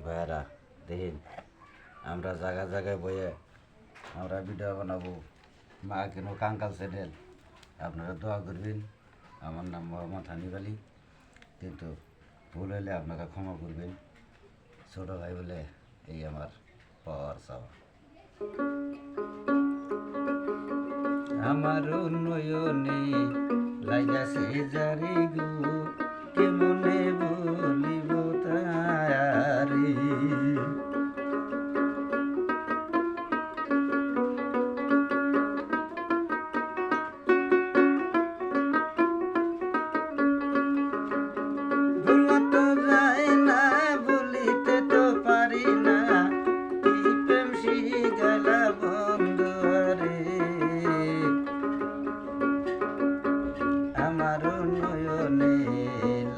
ভাইয়ারা দেখেন আমরা জায়গায় জায়গায় বইয়ে আমরা ভিডিও বানাবো মা কেন কাঙ্কাল চ্যানেল আপনারা দোয়া করবেন। আমার নাম মোহাম্মদ হানিফ আলী, কিন্তু ভুল হলে আপনারা ক্ষমা করবেন। ছোটো ভাই বলে এই আমার পাওয়ার চাওয়া। আমার উন্নয়নে লাগাছে জারি গো, কেমনে বলিব তারি। ভুলা তো যায় না, ভুলিতে তো পারি না, কি প্রেম শিখালা বন্ধু রে। আমার নয়নে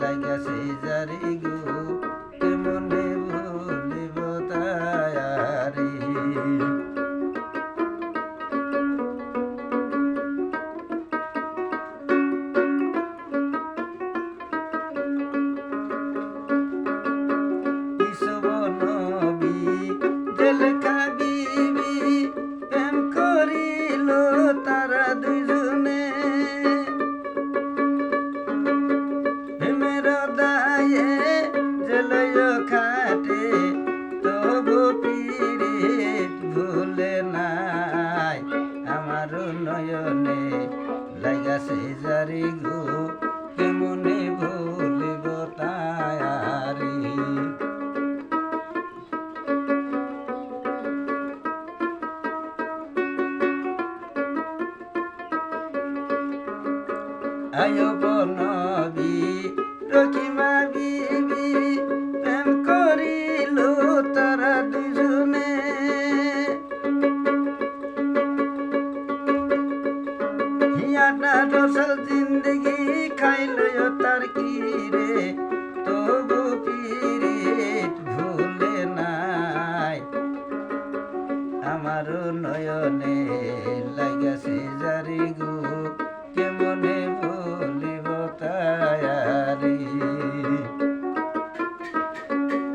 লাগাছে জারি গো, কেমনে বলিব তারি। নবী জেলেখা বিবি প্রেম করিল তারা দুইজনে, প্রেমের দায়ে জেলয় খাটে তবু পীড়িত ভুলে নাই। আমার নয়নে লাগাছে জারি গো, কেমনে ভুলিব তারি। আয়ুব নবী রকিমা বিবি প্রেম করিল তারা দুজনে, হিয়াটা রসল জিন্দগি খাইল তার কি রে, তবু